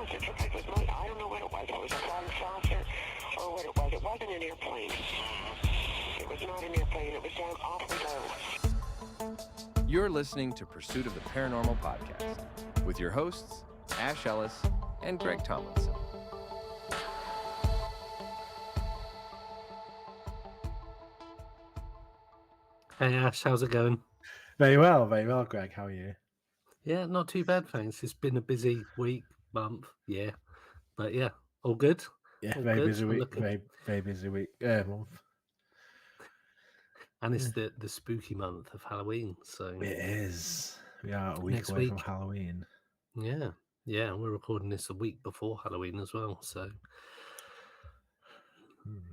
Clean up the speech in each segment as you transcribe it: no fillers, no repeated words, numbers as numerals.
saucer. It looked like it was money. I don't know what it was. It was a flying saucer or what it was. It wasn't an airplane. It was not an airplane. It was down awfully low. You're listening to Pursuit of the Paranormal podcast with your hosts, Ash Ellis and Greg Tomlinson. Hey Ash, how's it going? Very well, Greg. How are you? Yeah, not too bad, thanks. It's been a busy week, month, but yeah, all good. Yeah, all very good. busy week. Looking... Very busy week. Month. And it's the spooky month of Halloween, so it is. We are a week next away week from Halloween. Yeah, we're recording this a week before Halloween as well, so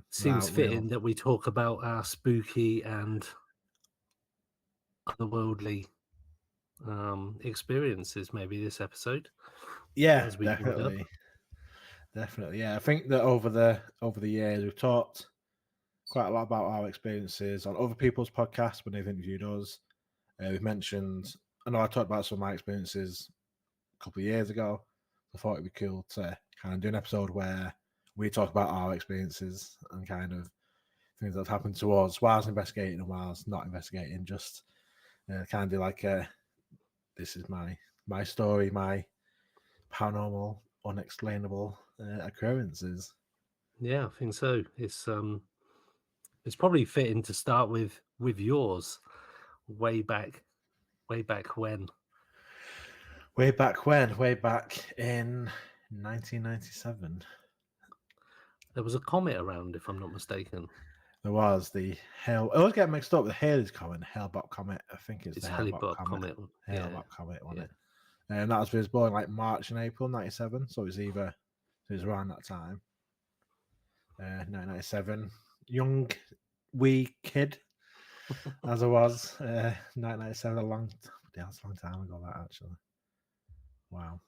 seems fitting that we talk about our spooky and otherworldly experiences maybe this episode. Yeah, definitely. Yeah, I think that over the years we've talked quite a lot about our experiences on other people's podcasts when they've interviewed us. We've mentioned, I know I talked about some of my experiences a couple of years ago. I thought it'd be cool to kind of do an episode where we talk about our experiences and kind of things that have happened to us whilst investigating and whilst not investigating. Just kind of do like this is my story, my paranormal, unexplainable occurrences. Yeah, I think so. It's probably fitting to start with yours. Way back when? Way back in 1997. There was a comet around, if I'm not mistaken. There was the Hale. I always get mixed up with the Halley's Comet, Hale-Bopp Comet. I think it's the Hale-Bopp Comet. Hale-Bopp Comet, wasn't it? And that was born like March and April 97. So it was around that time. 1997. Young, wee kid, as I was. 1997, that's a long time ago, that actually. Wow.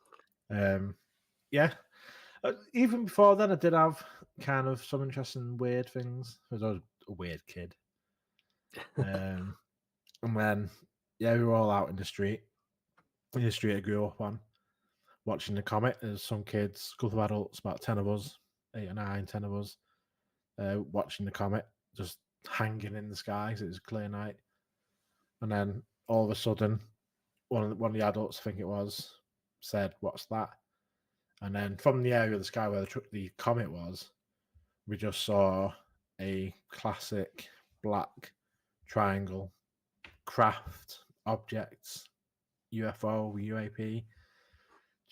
Yeah. Even before then, I did have kind of some interesting weird things. I was a weird kid. And then, we were all out in the street. In the street I grew up on, watching the comet. There's some kids, a couple of adults, about 10 of us, 8 or 9, 10 of us, watching the comet, just hanging in the sky because it was a clear night. And then all of a sudden, one of the adults, I think it was, said, "What's that?" And then from the area of the sky where the comet was, we just saw a classic black triangle craft objects, UFO, UAP,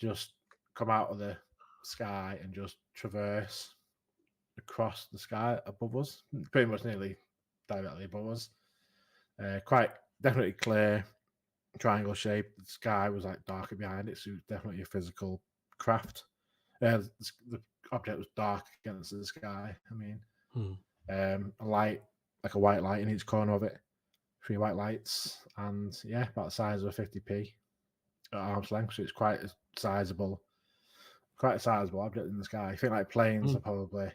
just come out of the sky and just traverse across the sky above us, pretty much nearly directly above us. Quite definitely clear triangle shape. The sky was like darker behind it, so it was definitely a physical craft. The object was dark against the sky. I mean, a light, like a white light in each corner of it, 3 white lights, and about the size of a 50p at arm's length. So it's quite a sizable object in the sky. I think like planes are probably a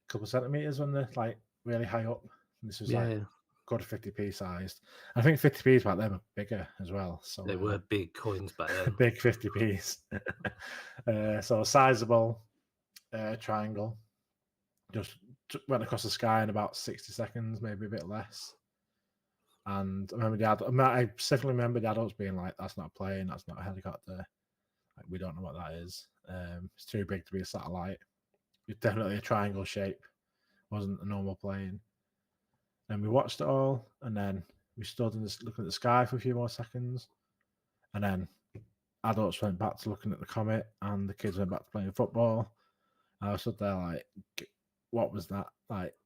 couple of centimeters when they're like really high up. And this was good 50p sized. I think 50p's back then were bigger as well. So they were big coins back then. Big 50p's. So a sizable triangle just went across the sky in about 60 seconds, maybe a bit less. And I remember I specifically remember the adults being like, "That's not a plane, that's not a helicopter. Like, we don't know what that is. It's too big to be a satellite. It's definitely a triangle shape. It wasn't a normal plane." And we watched it all, and then we stood looking at the sky for a few more seconds, and then adults went back to looking at the comet, and the kids went back to playing football. And I stood there like, "What was that?" Like,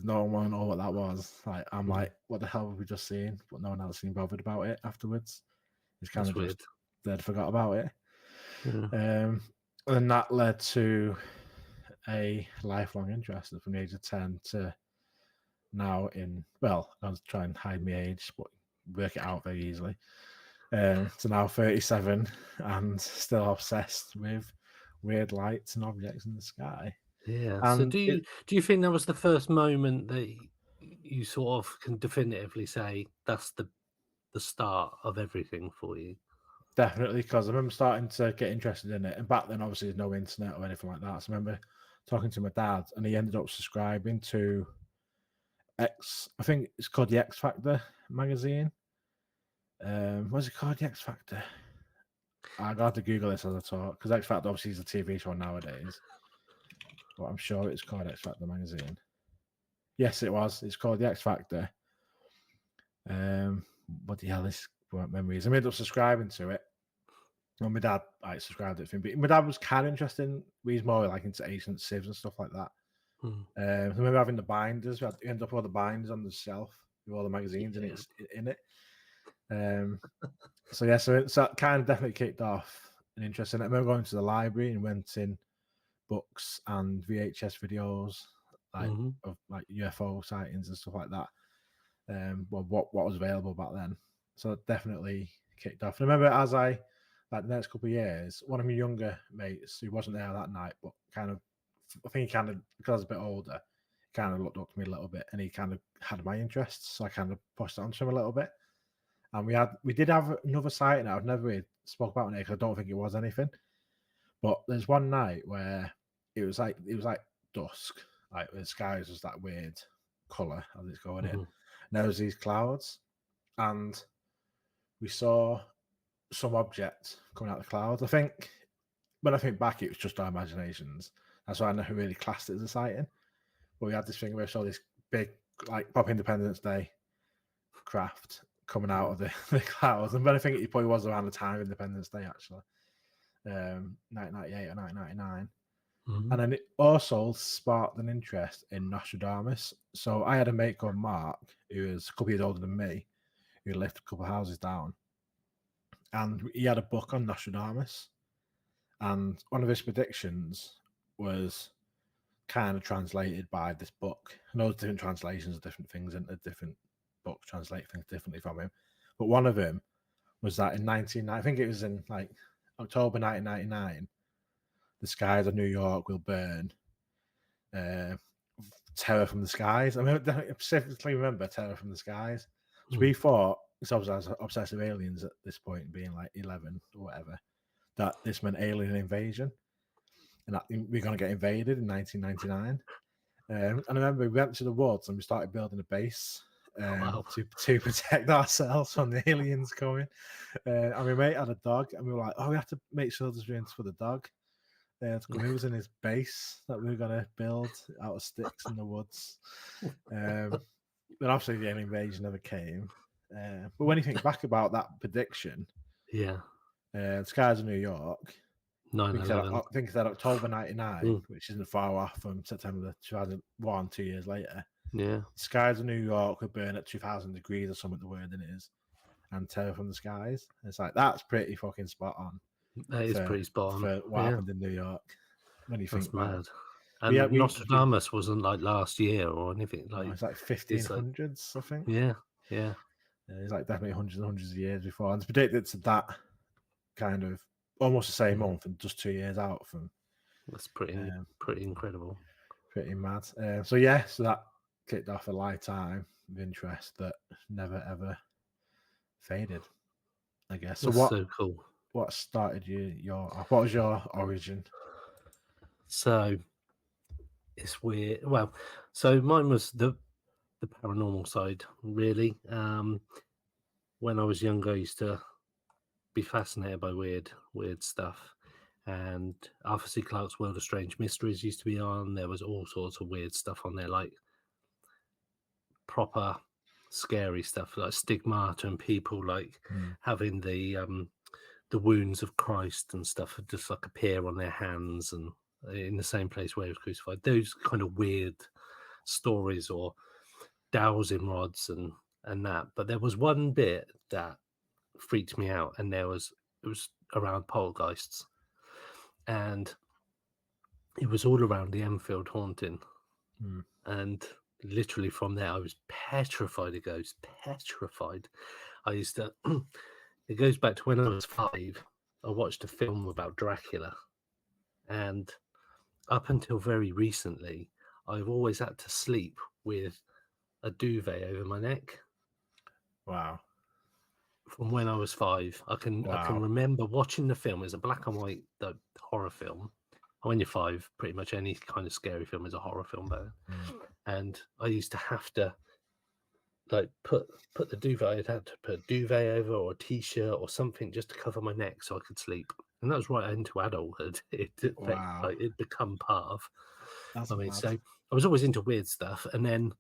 no one know what that was. Like, I'm like, "What the hell have we just seen?" But no one else seemed bothered about it afterwards. It's kind of just they'd forgot about it. And that led to a lifelong interest from the age of 10 to now I was trying to hide my age, but work it out very easily. To now 37 and still obsessed with weird lights and objects in the sky. Yeah. And so do you think that was the first moment that you sort of can definitively say that's the start of everything for you? Definitely, because I remember starting to get interested in it. And back then, obviously, there's no internet or anything like that. So I remember talking to my dad, and he ended up subscribing to I think it's called the X Factor magazine. What's it called? The X Factor. I got to Google this as I talk because X Factor obviously is a TV show nowadays, but I'm sure it's called X Factor magazine. Yes, it was. It's called the X Factor. What the hell is memories? I ended up subscribing to it. Well, my dad subscribed to it, but my dad was kind of interested in. He's more like into ancient civs and stuff like that. I remember having the binders. We ended up with all the binders on the shelf with all the magazines in it. So that kind of definitely kicked off an interest in it. I remember going to the library and renting books and VHS videos of like UFO sightings and stuff like that. What was available back then. So it definitely kicked off. And I remember as I the next couple of years, one of my younger mates who wasn't there that night, but I think he kind of, because I was a bit older, kind of looked up to me a little bit, and he kind of had my interests, so I kind of pushed it onto him a little bit. And we did have another sighting. I've never really spoke about it because I don't think it was anything. But there's one night where it was like dusk, like the skies was that weird color as it's going in. And there was these clouds, and we saw some object coming out of the clouds. I think when I think back, it was just our imaginations. That's why I never really classed it as a sighting. But we had this thing where we saw this big, like, Pop Independence Day craft coming out of the clouds. And I think it probably was around the time of Independence Day, actually. 1998 or 1999. And then it also sparked an interest in Nostradamus. So I had a mate called Mark, who was a couple years older than me, who lived a couple of houses down. And he had a book on Nostradamus. And one of his predictions was kind of translated by this book. And those different translations of different things into different books translate things differently from him. But one of them was that in I think it was in like October 1999, the skies of New York will burn. Terror from the skies. I specifically remember Terror from the Skies. So we thought, because I was obsessed with aliens at this point, being like 11 or whatever, that this meant alien invasion, and that we're going to get invaded in 1999. And I remember we went to the woods and we started building a base to protect ourselves from the aliens coming. And my mate had a dog, and we were like, "Oh, we have to make sure there's rooms for the dog." He was in his base that we were going to build out of sticks in the woods. But obviously, the alien invasion never came. But when you think back about that prediction, the skies of New York, I think it's that October 99, which isn't far off from September 2001, 2 years later. Yeah. Skies of New York would burn at 2,000 degrees or something, the word it is, and Terror from the Skies. It's like, that's pretty fucking spot on. That is pretty spot on. For what happened in New York. When you think mad. And Nostradamus wasn't like last year or anything. Like, it's like 1500s, I think. Yeah. It's like definitely hundreds and hundreds of years before. And it's predicted to that kind of almost the same month and just 2 years out from. That's pretty incredible. Pretty mad. So that kicked off a lifetime of interest that never ever faded, I guess. So That's so cool. What started what was your origin? So it's weird. Well, so mine was the paranormal side, really. When I was younger, I used to be fascinated by weird stuff. And Arthur C. Clarke's World of Strange Mysteries used to be on. There was all sorts of weird stuff on there, like proper scary stuff, like stigmata and people like having the wounds of Christ and stuff just like appear on their hands and in the same place where he was crucified. Those kind of weird stories, or dowsing rods and that. But there was one bit that freaked me out, and it was around poltergeists, and it was all around the Enfield haunting. And literally from there, I was petrified of ghosts. Petrified. I used to. It goes back to when I was 5. I watched a film about Dracula, and up until very recently, I've always had to sleep with a duvet over my neck. Wow. from when I was 5. I can Wow. remember watching the film. It's a black and white horror film. And when you're 5, pretty much any kind of scary film is a horror film, though. And I used to have to like put the duvet. I'd had to put a duvet over or a t-shirt or something just to cover my neck so I could sleep. And that was right into adulthood. Wow. Like it'd become part of. That's I mean, mad. so I was always into weird stuff, and then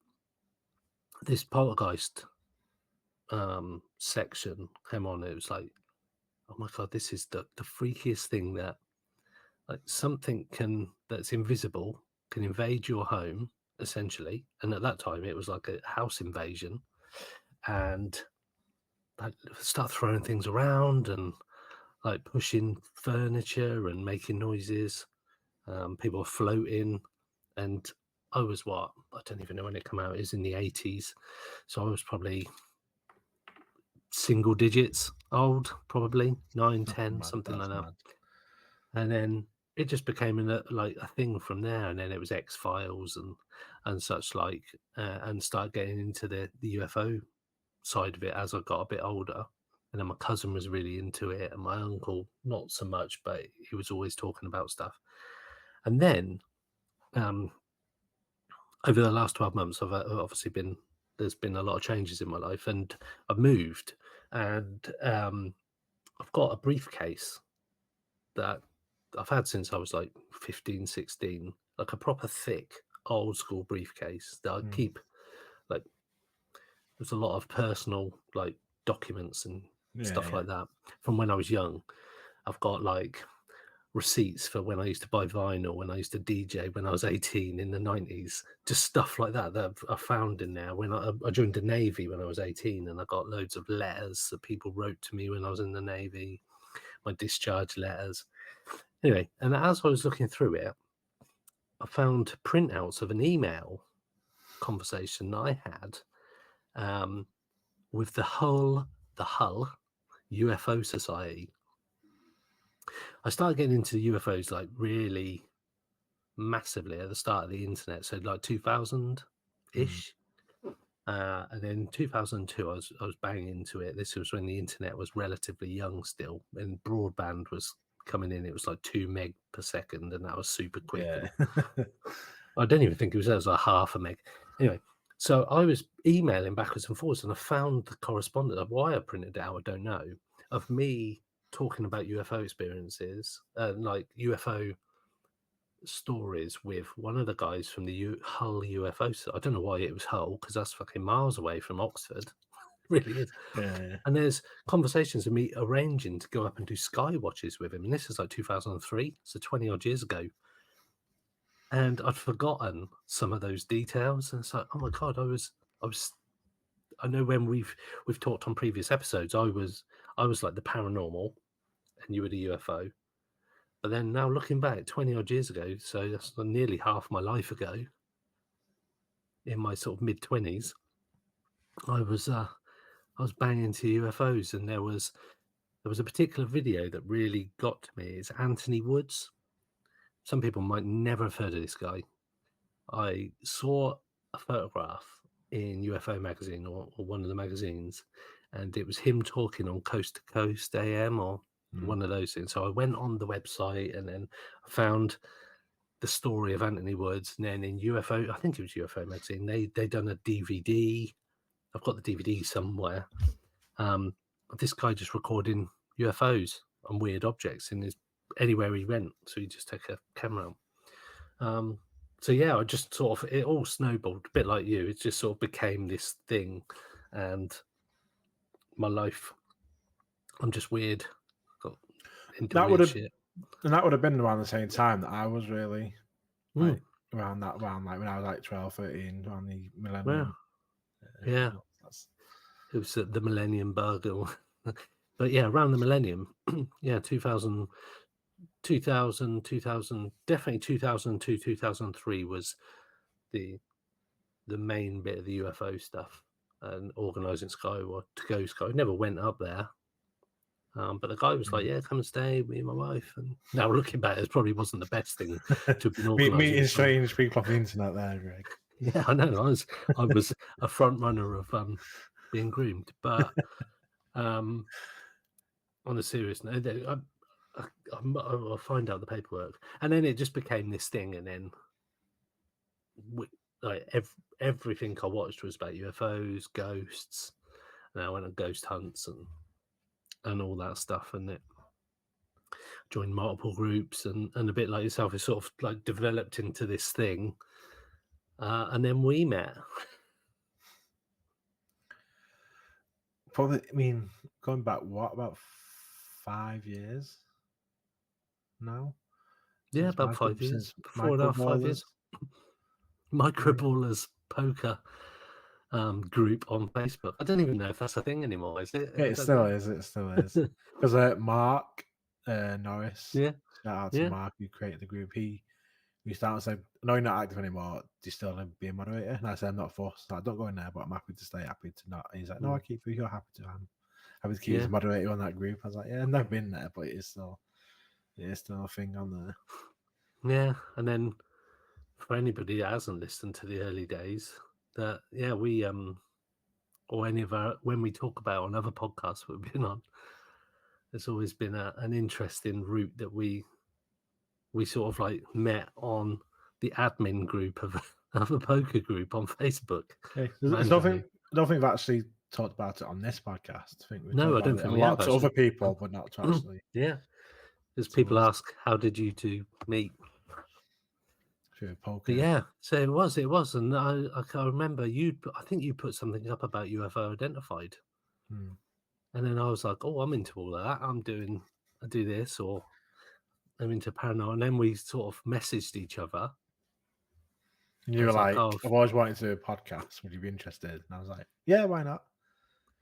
this poltergeist section came on. It was like, oh my god, this is the freakiest thing, that like something that's invisible can invade your home essentially. And at that time it was like a house invasion, and like start throwing things around and like pushing furniture and making noises. People were floating, and I was I don't even know when it came out. It was in the 80s, so I was probably single digits old, probably 9, 10, Mad. something That's like that. mad. And then it just became like a thing from there. And then it was X-Files and such like, and started getting into the UFO side of it as I got a bit older. And then my cousin was really into it, and my uncle not so much, but he was always talking about stuff. And then over the last 12 months, I've obviously there's been a lot of changes in my life, and I've moved, and I've got a briefcase that I've had since I was like 15, 16, like a proper thick old school briefcase that I keep. Like there's a lot of personal like documents and stuff like that from when I was young. I've got like receipts for when I used to buy vinyl, when I used to DJ when I was 18 in the 90s, just stuff like that I found in there. When I joined the Navy when I was 18, and I got loads of letters that people wrote to me when I was in the Navy, my discharge letters. Anyway, and as I was looking through it, I found printouts of an email conversation that I had with the Hull UFO Society. I started getting into UFOs like really massively at the start of the internet, so like 2000-ish. And then 2002, I was banging into it. This was when the internet was relatively young still, and broadband was coming in. It was like 2 meg per second, and that was super quick. Yeah. I don't even think it was like half a meg. Anyway, so I was emailing backwards and forwards, and I found the correspondence of why I printed it out. I don't know, of me talking about UFO experiences, like UFO stories with one of the guys from the Hull UFO. I don't know why it was Hull, because that's fucking miles away from Oxford. It really is. Yeah. And there's conversations of me arranging to go up and do sky watches with him, and this is like 2003, so 20 odd years ago. And I'd forgotten some of those details, and it's like, oh my god, I know when we've talked on previous episodes, I was like the paranormal, and you were the UFO. But then now looking back 20 odd years ago, so that's nearly half my life ago, in my sort of mid-20s, I was banging into UFOs, and there was a particular video that really got to me. It's Anthony Woods. Some people might never have heard of this guy. I saw a photograph in UFO magazine or one of the magazines, and it was him talking on Coast to Coast AM or one of those things. So I went on the website, and then I found the story of Anthony Woods, and then in UFO, I think it was UFO magazine, they done a DVD. I've got the DVD somewhere. This guy just recording UFOs and weird objects in anywhere he went. So he just took a camera out. So yeah, I just sort of, it all snowballed a bit like you. It just sort of became this thing, and my life, I'm just weird. Got into That weird would have, shit. and that would have been around the same time that I was really like around like when I was like 12, 13, around the millennium. Yeah. It was the Millennium Burgle. But yeah, around the millennium, yeah, 2000, definitely 2002, 2003 was the main bit of the UFO stuff, and organising Skywatch to go Sky. Never went up there. But the guy was like, yeah, come and stay with me and my wife. And now looking back, it probably wasn't the best thing to have been organising. Meeting strange people off the internet there, Greg. Yeah, I know. I was a front runner of being groomed. But On a serious note, I'll find out the paperwork, and then it just became this thing, and then like everything I watched was about UFOs, ghosts, and I went on ghost hunts and all that stuff, and it joined multiple groups, and a bit like yourself, it sort of like developed into this thing, and then we met. Probably, I mean, going back, what, about 5 years now? Yeah, Since about 5 years, since 4.5, 5 years. Microballers poker group on Facebook. I don't even know if that's a thing anymore. Is it? It still is. It still is. Because Mark Norris, Yeah, shout out to Mark who created the group. He reached out and said, "No, you're not active anymore. Do you still want to be a moderator?" And I said, "I'm not forced. Like, don't go in there, but I'm happy to stay. Happy to not." And he's like, "No, I keep you. You're happy to. I'm happy to keep you as a moderator on that group." I was like, "Yeah, I've never been there, but it is still a thing on there." Yeah, and then for anybody that hasn't listened to the early days, that we or any of our, when we talk about on other podcasts we've been on, there's always been an interesting route that we sort of like met on the admin group of a poker group on Facebook. Okay. I don't think we've actually talked about it on this podcast. I think we've talked about it a lot to other people, but not to actually. Yeah, because people ask, "How did you two meet?" Through poker. But yeah, so it was, and I can remember I think you put something up about UFO Identified, and then I was like, "Oh, I'm into all of that. I do this, or I'm into paranormal." And then we sort of messaged each other. And you were like, "I've always wanted to do a podcast. Would you be interested?" And I was like, "Yeah, why not?"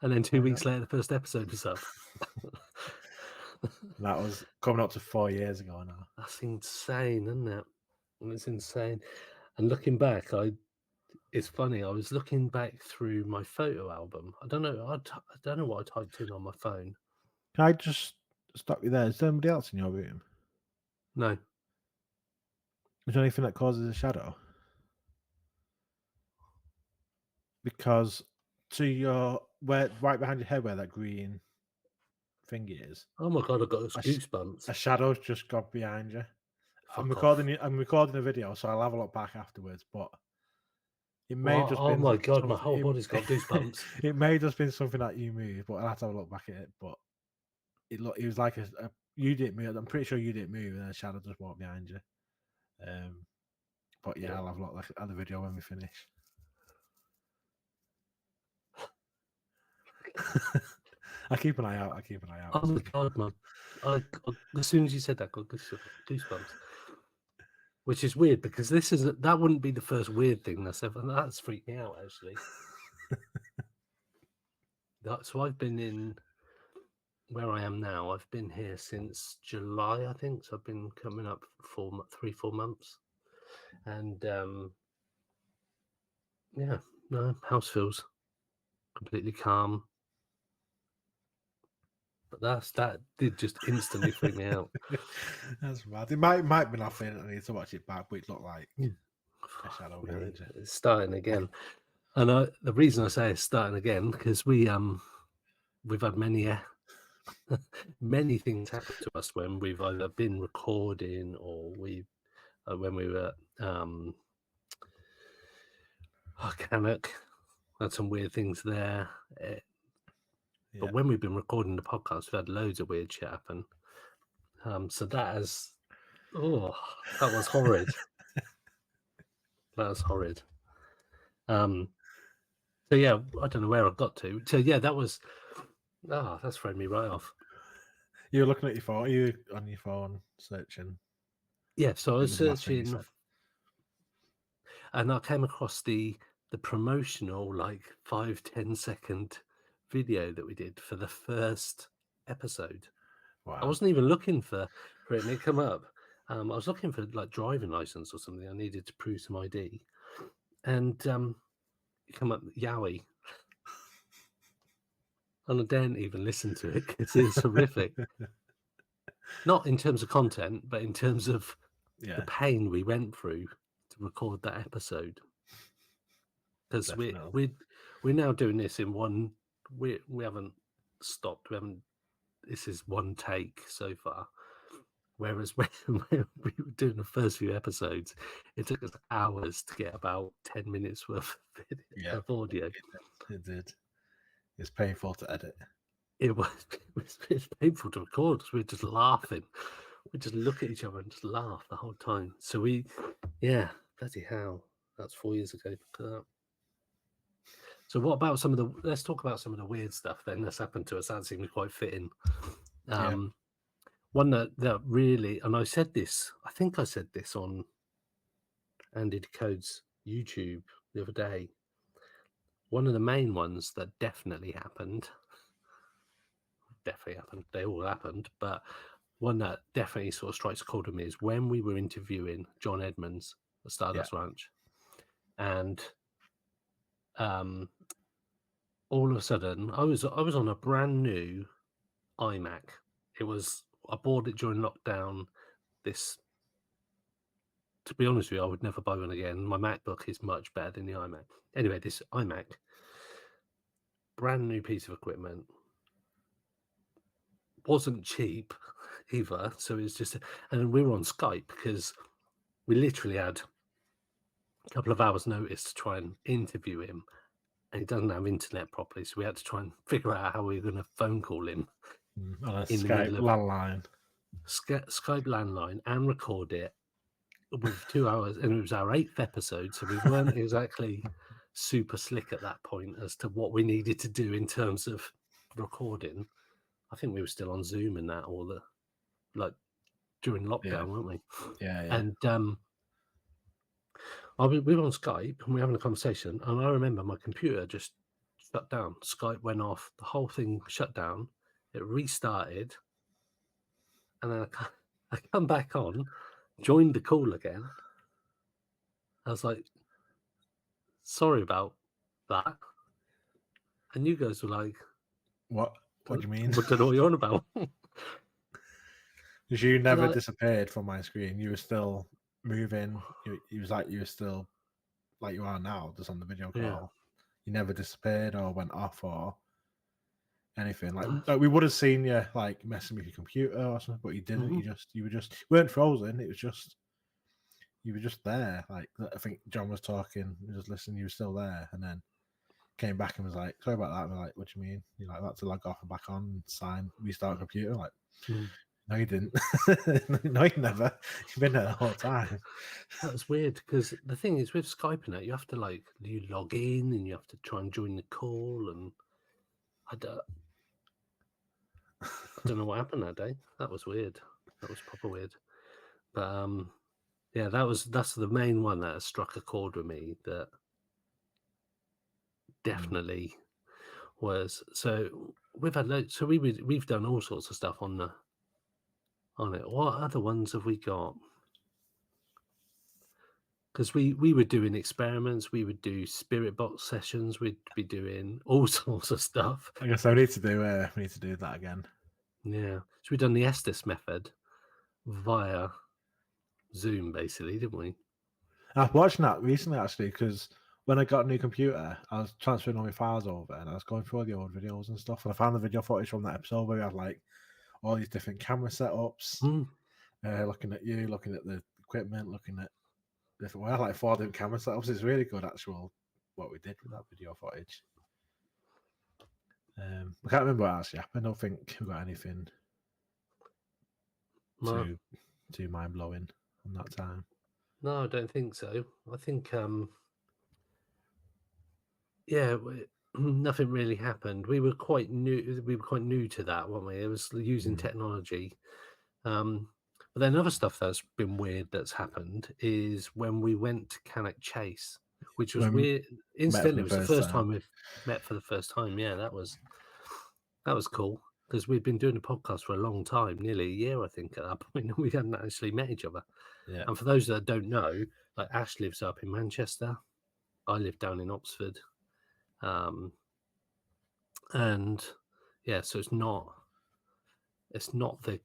And then 2 weeks later, the first episode was up. That was coming up to 4 years ago now. That's insane, isn't it? It's insane. And looking back, it's funny. I was looking back through my photo album. I don't know. I don't know what I typed in on my phone. Can I just stop you there? Is there anybody else in your room? No. Is there anything that causes a shadow? Because to your right behind your head, where that green thing is. Oh my god! I got goosebumps. A shadow's just got behind you. I'm recording a video, so I'll have a look back afterwards. But it may have just been. Oh my god! My whole body's got goosebumps. It may have just been something that you moved, but I'll have to have a look back at it. But it was like you didn't move. I'm pretty sure you didn't move, and a shadow just walked behind you. But yeah, I'll have a look at the video when we finish. I keep an eye out. Oh my god, man! As soon as you said that, I got goosebumps. Which is weird because that wouldn't be the first weird thing that's freaked me out actually. So I've been in where I am now. I've been here since July, I think. So I've been coming up for 3-4 months, and house feels completely calm. But that did just instantly freak me out. That's mad. It might be nothing. I need to watch it back, but it looked like a shadow behind you. It's starting again, and the reason I say it's starting again because we've had many things happen to us when we've either been recording or when we were Canuck had some weird things there. But when we've been recording the podcast, we've had loads of weird shit happen. So that was horrid. That was horrid. So yeah, I don't know where I got to. So yeah, that was. That's thrown me right off. You were looking at your phone. You on your phone searching? Yeah, so I was searching, and I came across the promotional 5-10 second video that we did for the first episode. Wow. I wasn't even looking for it, and it come up. I was looking for driving license or something. I needed to prove some ID, and it come up Yowie, and I didn't even listen to it because it's horrific. Not in terms of content, but in terms of the pain we went through to record that episode. Because we're now doing this in one. We haven't stopped. We haven't. This is one take so far. Whereas when we were doing the first few episodes, it took us hours to get about 10 minutes worth of, of audio. It did. It's painful to edit. It was painful to record because we were just laughing. We just look at each other and just laugh the whole time. So bloody hell, that's 4 years ago. Look at that. So what about let's talk about some of the weird stuff then that's happened to us. That seems quite fitting. One that really, and I think I said this on Andy Decode's YouTube the other day. One of the main ones that definitely happened, they all happened, but one that definitely sort of strikes a chord with me is when we were interviewing John Edmonds at Stardust Ranch, and all of a sudden I was on a brand new iMac. I bought it during lockdown. To be honest with you, I would never buy one again. My MacBook is much better than the iMac. Anyway, this iMac, brand new piece of equipment, wasn't cheap either. So it's just, and we were on Skype because we literally had a couple of hours notice to try and interview him, and he doesn't have internet properly. So we had to try and figure out how we were going to phone call him on a in the Skype middle of landline. Skype landline and record it with 2 hours, and it was our 8th episode, so we weren't exactly super slick at that point as to what we needed to do in terms of recording. I think we were still on Zoom and that, or during lockdown, weren't we? Yeah. And we were on Skype and we were having a conversation, and I remember my computer just shut down. Skype went off, the whole thing shut down. It restarted, and then I come back on, joined the call again. I was like, sorry about that. And you guys were like, what do you mean? I don't know what you're on about. Because you never disappeared from my screen. You were still moving. It was like you were still like you are now, just on the video call. Yeah. You never disappeared or went off or anything. Like we would have seen you like messing with your computer or something, but you didn't. You weren't frozen. It was just you were just there. Like I think John was talking, we just listening. You were still there, and then came back and was like, "Sorry about that." And we're like, "What do you mean?" You're like, "I had to log off and back on, and sign, restart computer." Like, no, you didn't. No, you never. You've been there the whole time. That was weird because the thing is with Skype and that, you have to you log in and you have to try and join the call, and I don't know what happened that day. That was weird. That was proper weird. But yeah, that's the main one that has struck a chord with me. That definitely was. So we've had we've done all sorts of stuff on it. What other ones have we got? Because we were doing experiments, we would do spirit box sessions, we'd be doing all sorts of stuff. I guess we need to do that again. Yeah, so we've done the Estes method via Zoom, basically, didn't we? I was watching that recently actually because when I got a new computer, I was transferring all my files over and I was going through all the old videos and stuff, and I found the video footage from that episode where we had like all these different camera setups, looking at you, looking at the equipment, looking at different. We had like 4 different camera setups. It's really good, actual what we did with that video footage. I can't remember what actually happened. I don't think we got anything too mind blowing on that time. No, I don't think so. I think nothing really happened. We were quite new to that, weren't we? It was using technology. But then other stuff that's been weird that's happened is when we went to Cannock Chase, which was weird. Incidentally, it was the first time we've met for the first time. Yeah, that was cool because we'd been doing a podcast for a long time, nearly a year, I think, at that point, and we hadn't actually met each other. Yeah. And for those that don't know, like Ash lives up in Manchester, I live down in Oxford, and yeah, so it's not the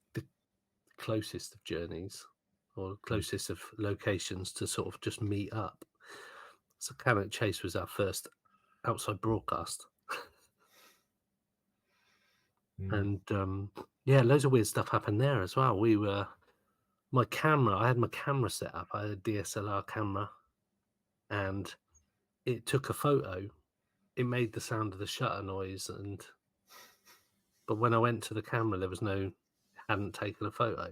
closest of journeys or closest of locations to sort of just meet up. So Cannock Chase was our first outside broadcast. And yeah, loads of weird stuff happened there as well. I had my camera set up. I had a DSLR camera, and it took a photo. It made the sound of the shutter noise, but when I went to the camera, hadn't taken a photo.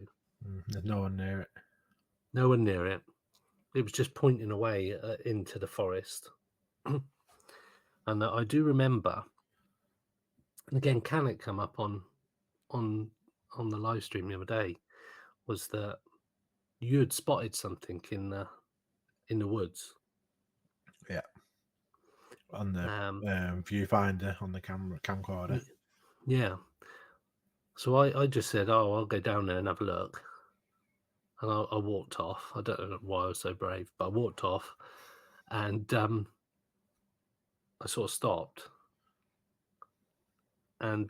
There's no one near it. No one near it. It was just pointing away into the forest. And I do remember, and again, can it come up on the live stream the other day, was that you had spotted something in the woods. Yeah. On the viewfinder on the camcorder. Yeah. So I just said, "Oh, I'll go down there and have a look." And I walked off. I don't know why I was so brave, but I walked off, and I sort of stopped. And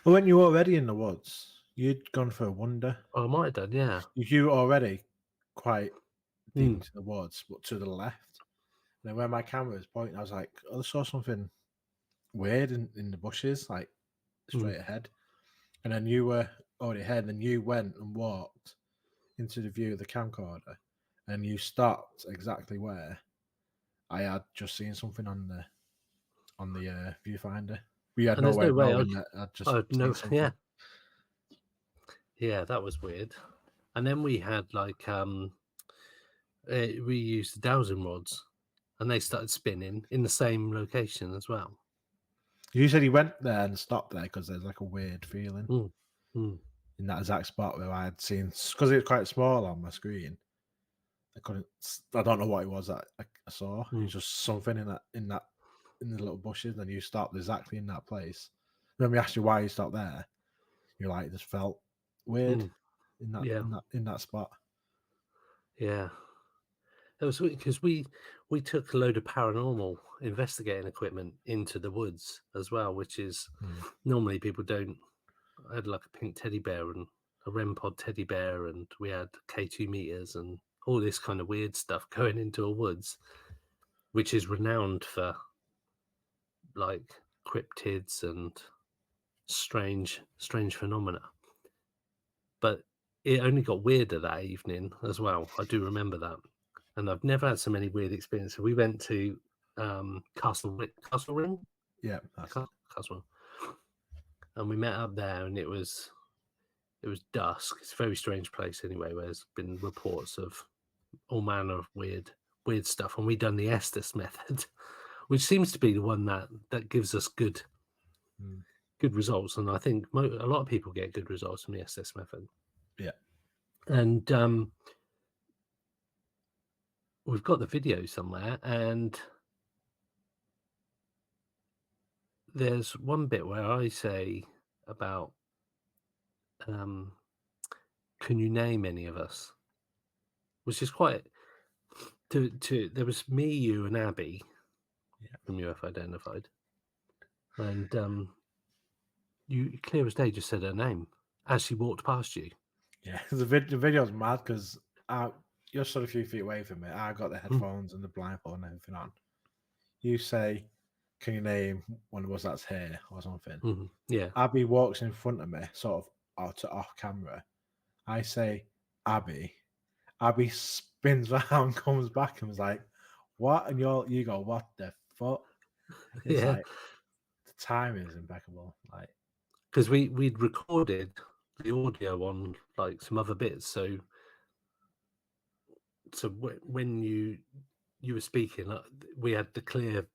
well, when you were already in the woods, you'd gone for a wander. I might have done, yeah. You were already quite deep into the woods, but to the left. And then when my camera was pointing, I was like, "Oh, I saw something weird in the bushes, like straight ahead." And then you were already ahead, and then you went and walked into the view of the camcorder, and you stopped exactly where I had just seen something on the viewfinder. We had And there's no way no of way knowing that I'd just seen something. Yeah, that was weird. And then we had like we used dowsing rods, and they started spinning in the same location as well. You said he went there and stopped there because there's like a weird feeling in that exact spot where I had seen, because it was quite small on my screen. I don't know what it was that I saw. It was just something in the little bushes, and you stopped exactly in that place. When we asked you why you stopped there, you're like, it just felt weird in that spot. Yeah. It was because we took a load of paranormal investigating equipment into the woods as well, which is normally people don't. I had like a pink teddy bear and a REM pod teddy bear, and we had K2 meters and all this kind of weird stuff going into a woods, which is renowned for like cryptids and strange phenomena. But it only got weirder that evening as well. I do remember that. And I've never had so many weird experiences. We went to Castle Ring. Yeah, Castle. And we met up there, and it was dusk. It's a very strange place anyway, where there's been reports of all manner of weird stuff. And we done the Estes method, which seems to be the one that gives us good results. And I think a lot of people get good results from the Estes method. Yeah. And we've got the video somewhere, and there's one bit where I say about, can you name any of us? Which is quite there was me, you, and Abby from UFO Identified, and you clear as day just said her name as she walked past you. Yeah, the video's mad because you're sort of a few feet away from me. I got the headphones and the blindfold and everything on. You say, "Can you name one of us that's here?" or something. Yeah. Abby walks in front of me, sort of off camera. I say, "Abby." Abby spins around, comes back, and was like, "What?" And you go, "What the fuck?" It's like the timing is impeccable. Like, because we'd recorded the audio on like some other bits, so when you were speaking, we had the clear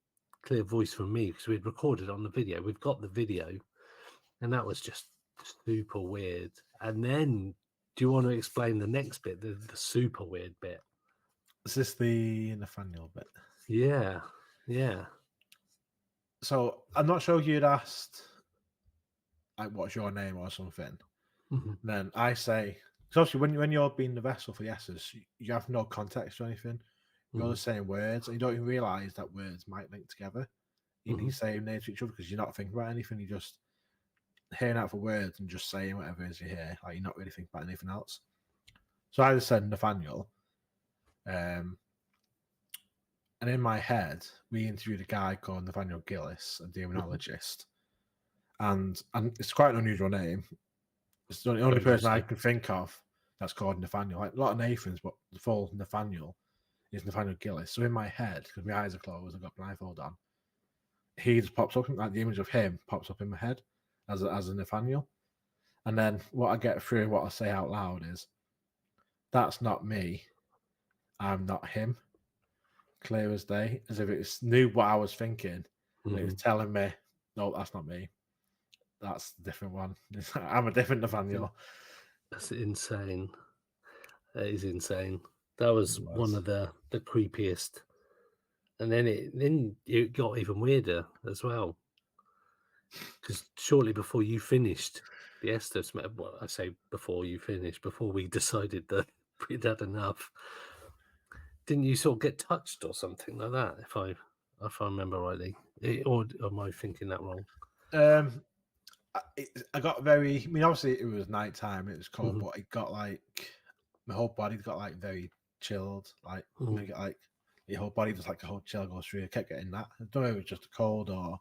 voice from me because we'd recorded on the video. We've got the video, and that was just super weird. And then, do you want to explain the next bit, the super weird bit? Is this the Nathaniel bit? Yeah. So I'm not sure if you'd asked, like, what's your name or something. Then I say, so obviously when you're being the vessel for the S's, you have no context or anything. You're just saying words, and you don't even realise that words might link together. You need to say names to each other because you're not thinking about anything. You're just hearing out for words and just saying whatever it is you hear. Like, you're not really thinking about anything else. So I just said Nathaniel. And in my head, we interviewed a guy called Nathaniel Gillis, a demonologist. and it's quite an unusual name. It's the only person I can think of that's called Nathaniel. Like a lot of Nathans, but the full Nathaniel is Nathaniel Gillis. So in my head, because my eyes are closed, I've got blindfold on, he just pops up, like the image of him pops up in my head as a Nathaniel. And then what I get through what I say out loud is, that's not me. I'm not him. Clear as day, as if it knew what I was thinking. And it was telling me, no, that's not me. That's a different one. I'm a different Nathaniel. That's insane. That is insane. That was one of the creepiest. And then it got even weirder as well. Because shortly before you finished the Estes, well, I say before you finished, before we decided that we'd had enough, didn't you sort of get touched or something like that? If I remember rightly, or am I thinking that wrong? I got very. I mean, obviously it was nighttime. It was cold, but it got like my whole body got like very chilled. Like you get like your whole body just like a whole chill goes through. I kept getting that. I don't know if it was just a cold or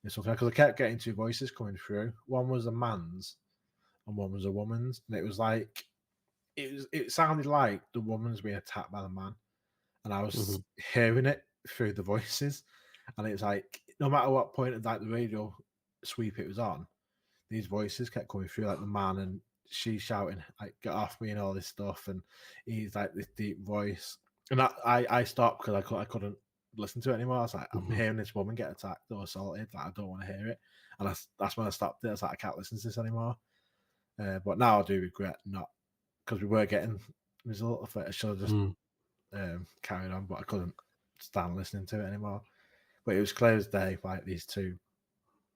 something, because I kept getting two voices coming through. One was a man's, and one was a woman's, and it was like it sounded like the woman's being attacked by the man, and I was hearing it through the voices, and it was like no matter what point of like the radio sweep it was on, these voices kept coming through, like the man and she shouting like get off me and all this stuff, and he's like this deep voice, and I stopped because I couldn't listen to it anymore. I was like, I'm hearing this woman get attacked or assaulted, like I don't want to hear it, and that's when I stopped it. I was like, I can't listen to this anymore. But now I do regret not, because we were getting result of it. I should have just carried on, but I couldn't stand listening to it anymore. But it was clear as day, like these two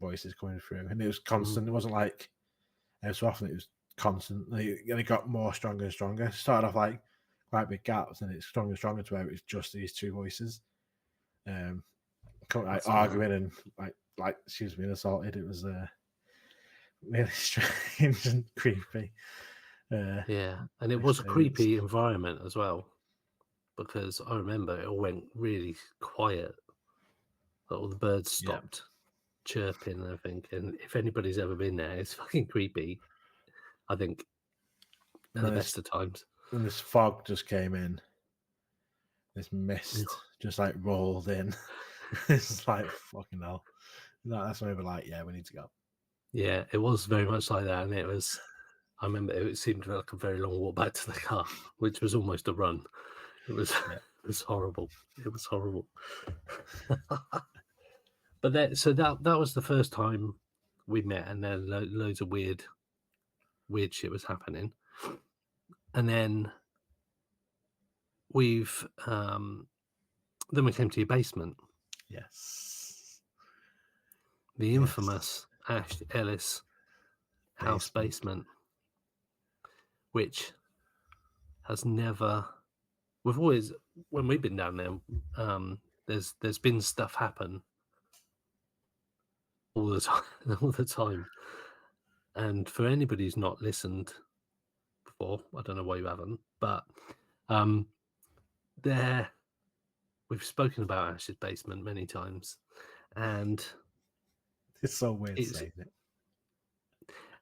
voices coming through, and it was constant. It wasn't like so often, it was constant, and it got more stronger and stronger. It started off like quite big gaps, and it's stronger and stronger to where it's just these two voices like arguing and like she was being assaulted. It was really strange and creepy. Yeah, and it was a creepy environment as well, because I remember it all went really quiet. All the birds stopped chirping and everything. And if anybody's ever been there, it's fucking creepy. I think at the best of times. And this fog just came in. This mist just like rolled in. It's like fucking hell. That's when we were like, yeah, we need to go. Yeah, it was very much like that, and it was. I remember it seemed like a very long walk back to the car, which was almost a run. It was it was horrible. It was horrible. But that was the first time we met, and then loads of weird shit was happening, and then then we came to your basement. Yes. The infamous Ash Ellis house basement, which has never. We've always, when we've been down there, there's been stuff happen all the time, and for anybody who's not listened before, I don't know why you haven't, but we've spoken about Ash's basement many times, and it's so weird saying it.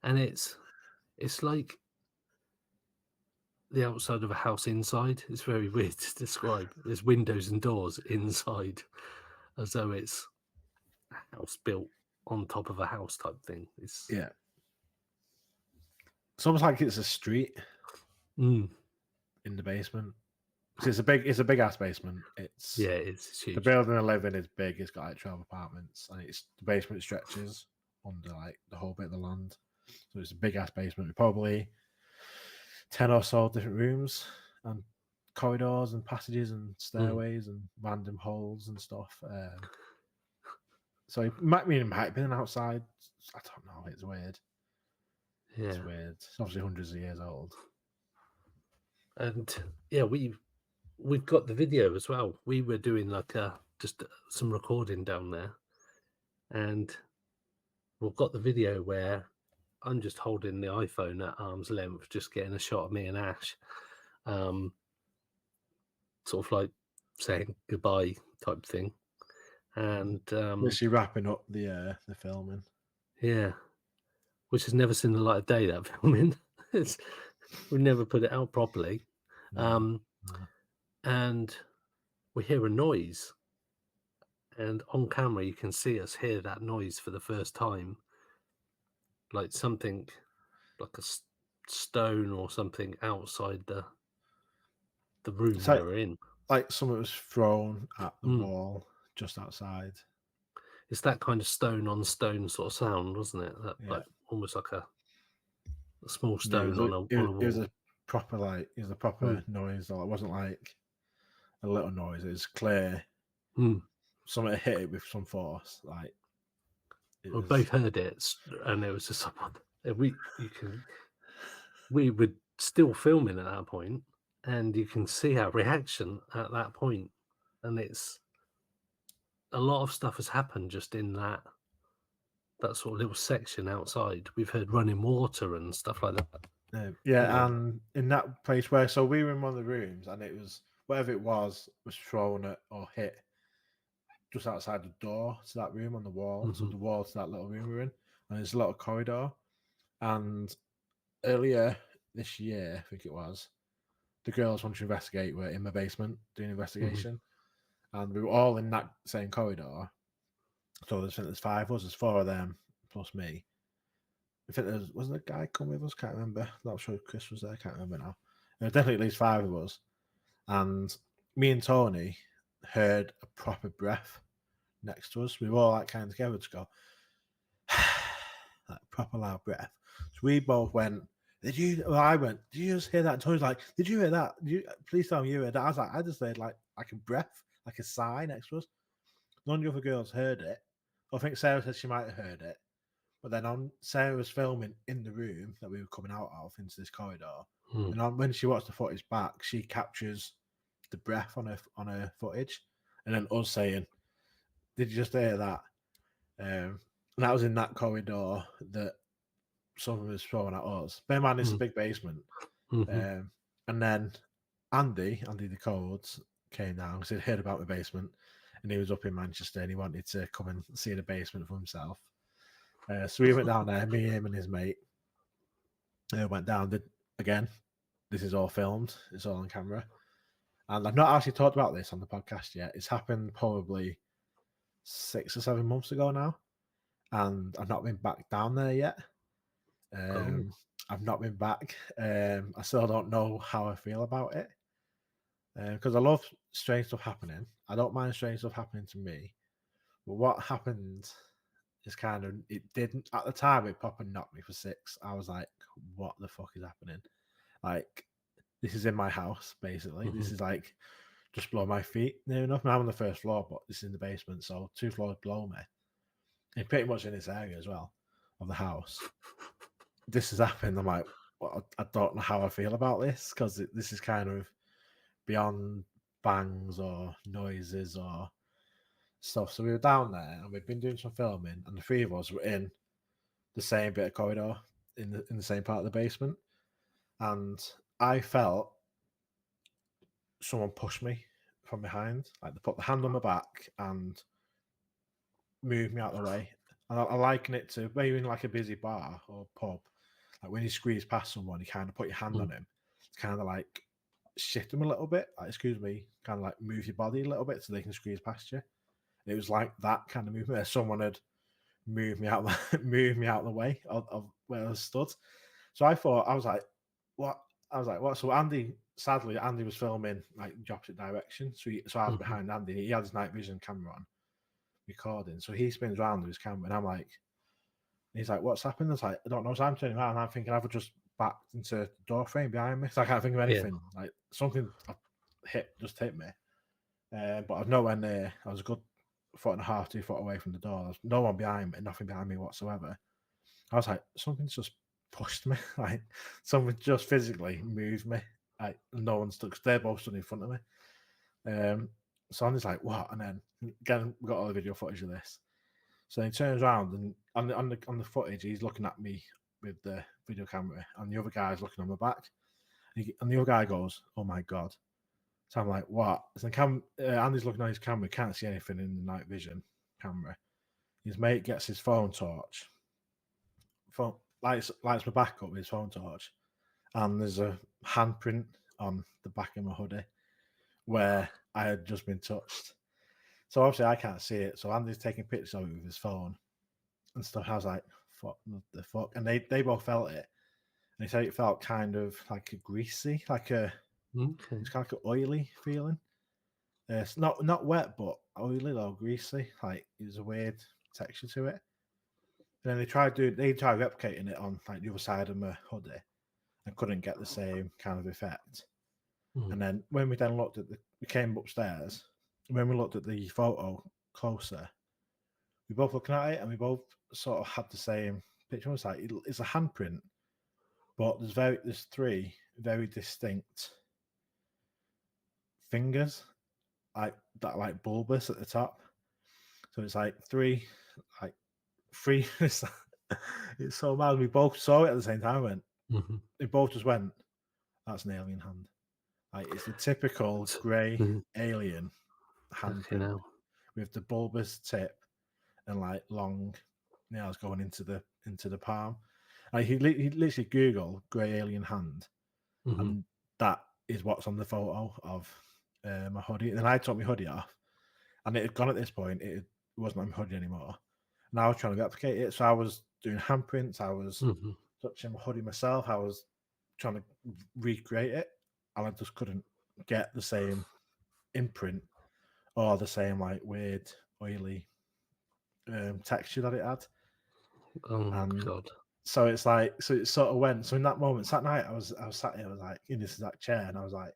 And it's like the outside of a house inside. It's very weird to describe. There's windows and doors inside, as though it's a house built on top of a house type thing. It's almost like it's a street in the basement. It's a big ass basement. It's huge. The building I live in is big. It's got like 12 apartments, and the basement stretches under like the whole bit of the land. So it's a big ass basement with probably 10 or so different rooms and corridors and passages and stairways and random holes and stuff. So it might have been outside. I don't know. It's weird. Yeah. It's weird. It's obviously hundreds of years old. And we've got the video as well. We were doing like just some recording down there, and we've got the video where I'm just holding the iPhone at arm's length, just getting a shot of me and Ash, sort of like saying goodbye type thing. And literally wrapping up the filming. Yeah, which has never seen the light of day. That filming, we never put it out properly, No. and we hear a noise, and on camera you can see us hear that noise for the first time, like something, like a stone or something outside the room It's we were in. like something was thrown at the Mm. wall just outside. It's that kind of stone on stone sort of sound, wasn't it? That Yeah. like almost like a small Yeah, stone on a it was wall. a proper noise. Or it wasn't like a little noise. It was clear. Mm. Something hit it with some force. Like it We was. both heard it, and it was just we were still filming at that point, and you can see our reaction at that point, and it's a lot of stuff has happened just in that sort of little section outside. We've heard running water and stuff like that. Yeah, and in that place where we were in one of the rooms, and it was whatever it was thrown at or hit just outside the door to that room on the wall. So the wall to that little room we're in, and there's a little corridor. And earlier this year, I think it was, the girls wanted to investigate were in my basement doing investigation, and we were all in that same corridor. So there's 5 of us, there's 4 of them plus me. I think there wasn't a guy come with us, can't remember. Not sure if Chris was there, can't remember now. There were definitely at least 5 of us. And me and Tony heard a proper breath next to us. We were all like kind of together to go, like proper loud breath. So we both went, I went, did you just hear that? And Tony's like, did you hear that? Please tell me you heard that. I was like, I just heard like a breath, like a sigh next to us. None of the other girls heard it. I think Sarah said she might have heard it. But then Sarah was filming in the room that we were coming out of into this corridor. And when she watched the footage back, she captures the breath on her footage. And then us saying, did you just hear that? And that was in that corridor that someone was throwing at us. Bear in mind, it's a big basement. And then Andy the Codes came down because he'd heard about the basement, and he was up in Manchester and he wanted to come and see the basement for himself. So we went down there, me, him, and his mate. Went down. Again, this is all filmed. It's all on camera. And I've not actually talked about this on the podcast yet. It's happened probably 6 or 7 months ago now. And I've not been back down there yet. I've not been back. I still don't know how I feel about it. Because I love strange stuff happening. I don't mind strange stuff happening to me. But what happened is it didn't, at the time, it proper knocked me for 6. I was like, what the fuck is happening? Like, this is in my house, basically. This is like just below my feet near enough. I'm on the first floor, but this is in the basement, so 2 floors below me. And pretty much in this area as well of the house. This has happened. I'm like, well, I don't know how I feel about this, because this is kind of beyond bangs or noises or stuff. So we were down there and we'd been doing some filming, and the 3 of us were in the same bit of corridor in the same part of the basement, and I felt someone pushed me from behind. Like, they put the hand on my back and moved me out of the way. And I liken it to maybe in like a busy bar or pub, like when you squeeze past someone, you kind of put your hand on him. It's kind of like shift them a little bit, like, excuse me, kind of like move your body a little bit so they can squeeze past you. And it was like that kind of movement. Someone had moved me out of the way of where I stood. So I was like, what? So sadly, Andy was filming like the opposite direction. So I was behind Andy. He had his night vision camera on, recording. So he spins around with his camera, and I'm like, he's like, what's happened? I was like, I don't know. So I'm turning around and I'm thinking I've just backed into the door frame behind me. So I can't think of anything. Like, something just hit me. But I was nowhere near. I was a good 1.5 to 2 foot away from the door. There's no one behind me, nothing behind me whatsoever. I was like, something's just pushed me. Like, someone just physically moved me. Like, no one stood, because they're both stood in front of me. So I'm just like, what? And then again, we got all the video footage of this. So he turns around, and on the footage, he's looking at me with the video camera, and the other guy's looking on my back. And the other guy goes, "Oh my god!" So I'm like, "What?" So Andy's looking on his camera, can't see anything in the night vision camera. His mate gets his phone torch, phone lights my back up with his phone torch, and there's a handprint on the back of my hoodie where I had just been touched. So obviously I can't see it. So Andy's taking pictures of it with his phone and stuff. I was like, "Fuck the fuck!" And they both felt it, and he said it felt kind of like a greasy, like a Okay. it's kind of like an oily feeling. It's not wet, but oily or greasy. Like it was a weird texture to it. And then they tried replicating it on like the other side of my hoodie and couldn't get the same kind of effect. Mm. And then when we then looked at we came upstairs, when we looked at the photo closer, we both looking at it and we both sort of had the same picture. It's like it's a handprint, but there's three very distinct fingers, like that, like bulbous at the top. So it's like three. It's so mad. We both saw it at the same time. We both just went, "That's an alien hand." Like it's the typical grey alien handprint with the bulbous tip and like long nails going into the palm. Like he literally Googled grey alien hand, and that is what's on the photo of my hoodie. And then I took my hoodie off, and it had gone at this point. It wasn't on my hoodie anymore. And I was trying to replicate it. So I was doing handprints. I was touching my hoodie myself. I was trying to recreate it, and I just couldn't get the same imprint or the same like weird oily texture that it had. Oh God! So it's like, so it sort of went. So in that moment, that night, I was sat here, I was like in this exact chair, and I was like,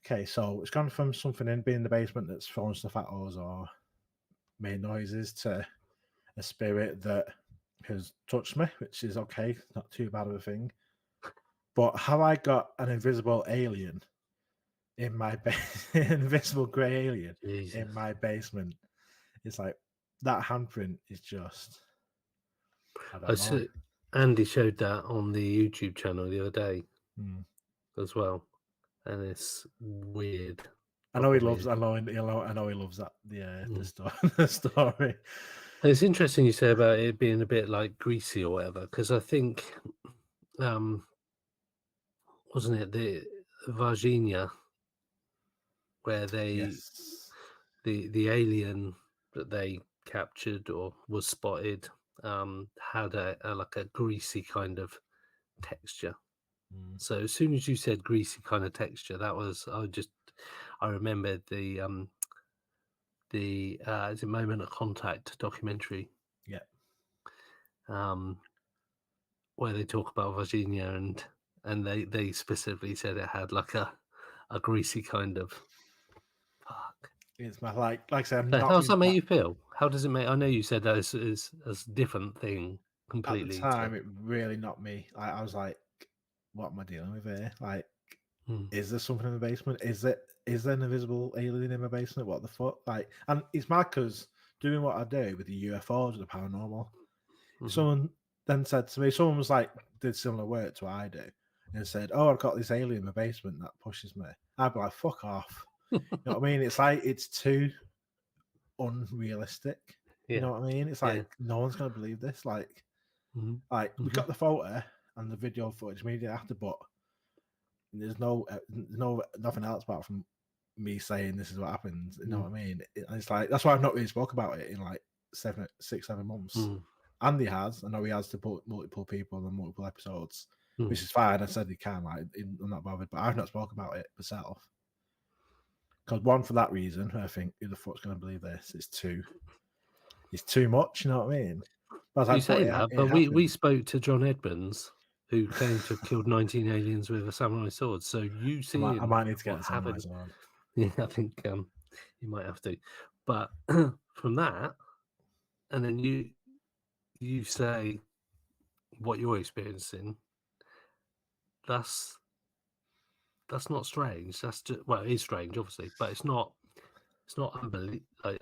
okay, so it's gone from something in being in the basement that's throwing stuff at us or made noises to a spirit that has touched me, which is okay, not too bad of a thing. But have I got an invisible alien in my invisible grey alien in my basement? It's like that handprint is just. I don't know. Andy showed that on the YouTube channel the other day as well, and it's weird. I know he loves. I know he loves that. The story. It's interesting you say about it being a bit like greasy or whatever, because I think, wasn't it the Virginia where they the alien that they captured or was spotted had a like a greasy kind of texture. So as soon as you said greasy kind of texture, that was I remembered the is it Moment of Contact documentary. Yeah. Where they talk about Virginia and they specifically said it had like a greasy kind of fuck. It's my like I said. So how does that make you feel? How does it make? I know you said that is a different thing completely. At the time, it really knocked me. I was like, "What am I dealing with here? Like, is there something in the basement? Is there an invisible alien in my basement? What the fuck?" Like, and it's mad because doing what I do with the UFOs and the paranormal, someone then said to me, someone was like, did similar work to what I do, and said, "Oh, I've got this alien in my basement that pushes me." I'd be like, "Fuck off." You know what I mean? It's like it's too unrealistic. You know what I mean? It's like no one's gonna believe this. Like, we got the photo and the video footage immediately after, but there's nothing else apart from me saying this is what happened. You know what I mean? It's like that's why I've not really spoke about it in like 7 months. Andy has. I know he has to put multiple people on multiple episodes, which is fine. I said he can. Like, I'm not bothered, but I've not spoke about it myself. Because one, for that reason, I think who the fuck's going to believe this? It's too much. You know what I mean? But You say that, but we spoke to John Edmonds, who claimed to have killed 19 aliens with a samurai sword. So you see, I might need to get a samurai sword. Yeah, I think you might have to. But from that, and then you say what you're experiencing. That's not strange. That's just, well, it is strange, obviously, but it's not unbelievable. Like,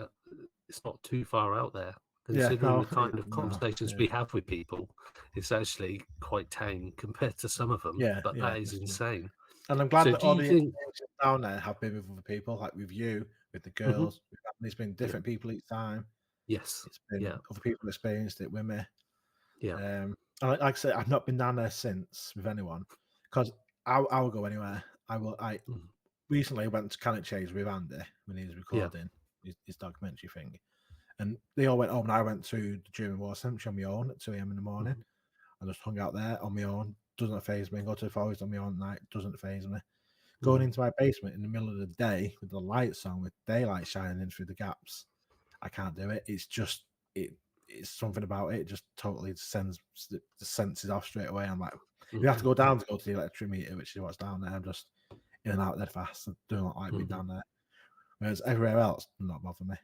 it's not too far out there. Considering the kind of conversations we have with people, it's actually quite tame compared to some of them. But that is insane. And I'm glad that all the experiences down there have been with other people, like with you, with the girls. It's been different people each time. Yes, it's been other people experienced it with me. Yeah. like I said, I've not been down there since with anyone because I will go anywhere. I Mm. recently went to Cannock Chase with Andy when he was Yeah. recording his documentary thing, and they all went home, and I went to the German War Cemetery on my own at 2 a.m. in the morning. I just hung out there on my own. Doesn't faze me. Go to the forest on my own at night. Doesn't faze me. Going into my basement in the middle of the day with the lights on, with daylight shining in through the gaps, I can't do it. It's just it's something about it. It just totally sends the senses off straight away. I'm like, you have to go down to go to the electric meter, which is what's down there. I'm just in and out there fast. I do not like being down there. Whereas everywhere else, does not bother me.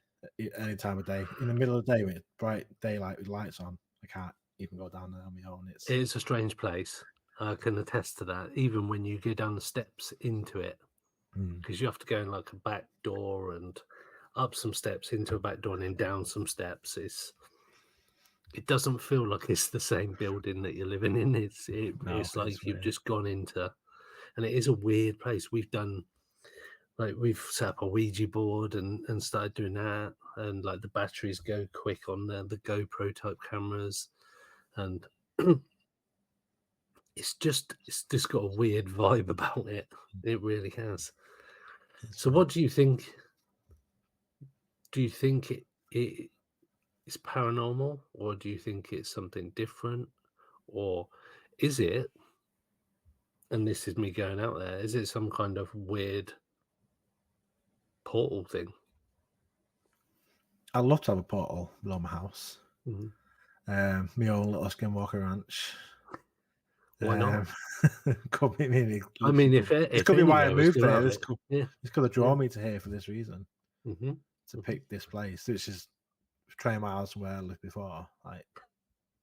Any time of day, in the middle of the day with bright daylight with lights on, I can't even go down there on my own. It's a strange place. I can attest to that. Even when you go down the steps into it, because you have to go in like a back door and up some steps into a back door and then down some steps. It doesn't feel like it's the same building that you're living in. It's like you've just gone into, and it is a weird place. We've set up a Ouija board and started doing that, and like the batteries go quick on the GoPro type cameras, and it's just got a weird vibe about it. It really has. So what do you think? Do you think it is paranormal, or do you think it's something different, or is it, and this is me going out there, is it some kind of weird portal thing? I'd love to have a portal below my house. Mhm. My own little Skinwalker Ranch. Why not? Could be, I mean, this if could be why I anywhere was moved to there. have This it, could yeah, have drawn me to here for this reason, hmm to pick this place, which is train miles from where I lived before. Like,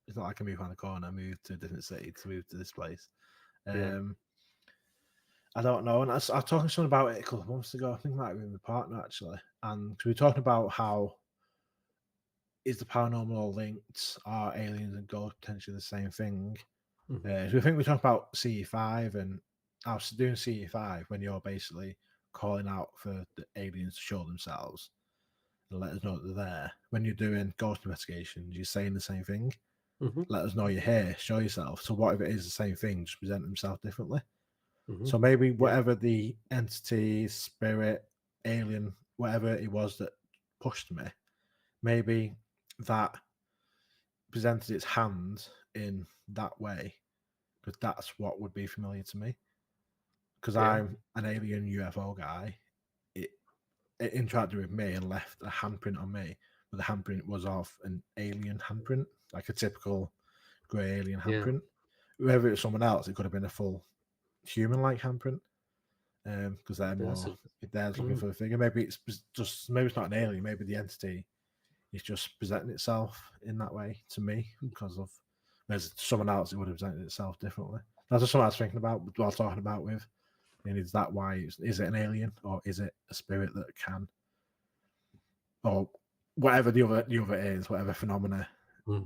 it's not like I moved around the corner. I moved to a different city to move to this place. yeah, I don't know. And I was talking to someone about it a couple of months ago. I think it might have been my partner actually, and we were talking about how is the paranormal linked? Are aliens and ghosts potentially the same thing? So we think we talk about CE5, and I was doing CE5 when you're basically calling out for the aliens to show themselves and let us know that they're there. When you're doing ghost investigations, you're saying the same thing. Let us know you're here, show yourself. So what if it is the same thing, just present themselves differently? So maybe whatever the entity, spirit, alien, whatever it was that pushed me, maybe that presented its hand in that way, because that's what would be familiar to me. Because I'm an alien UFO guy, it interacted with me and left a handprint on me, but the handprint was of an alien handprint, like a typical grey alien handprint. Whether it was someone else, it could have been a full human-like handprint, because they're more, if they're looking for a figure, maybe it's not an alien, maybe the entity is just presenting itself in that way to me, because of, whereas someone else, it would have presented itself differently. That's just something I was thinking about while talking about with. And is that why? Is it an alien, or is it a spirit that can, or whatever the other is, whatever phenomena?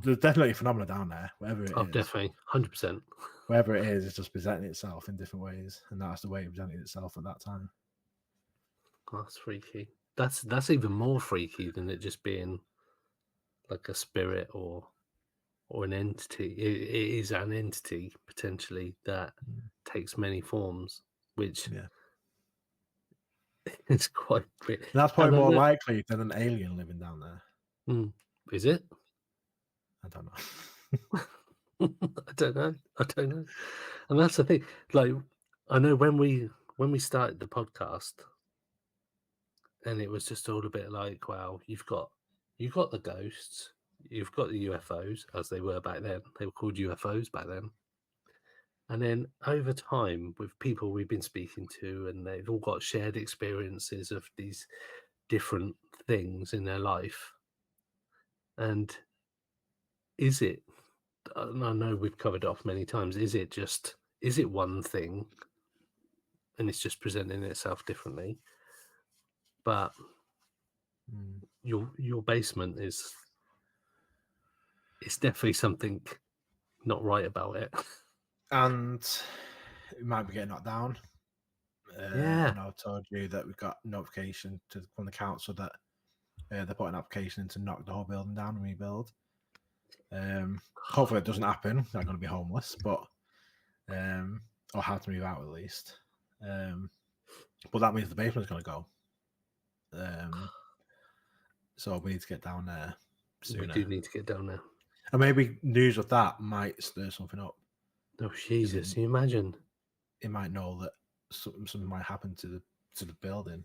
There's definitely a phenomena down there. Whatever it is, definitely, 100%. Whatever it is, it's just presenting itself in different ways, and that's the way it presented itself at that time. That's freaky. That's even more freaky than it just being like a spirit or an entity. It is an entity potentially that takes many forms, which is quite weird. That's probably more likely than an alien living down there. Is it? I don't know. I don't know. And that's the thing. Like, I know when we started the podcast, and it was just all a bit like, wow, you've got the ghosts, you've got the UFOs, as they were back then. They were called UFOs back then. And then over time, with people we've been speaking to, and they've all got shared experiences of these different things in their life. And is it, and I know we've covered it off many times, is it one thing and it's just presenting itself differently? But your basement is, it's definitely something not right about it. And it might be getting knocked down. I know I told you that we got notification from the council that they're putting an application in to knock the whole building down and rebuild. Hopefully it doesn't happen. They're going to be homeless, but or have to move out at least. But that means the basement's going to go. So we need to get down there sooner. We do need to get down there. And maybe news of that might stir something up. Oh Jesus! Can you imagine? It might know that something might happen to the building,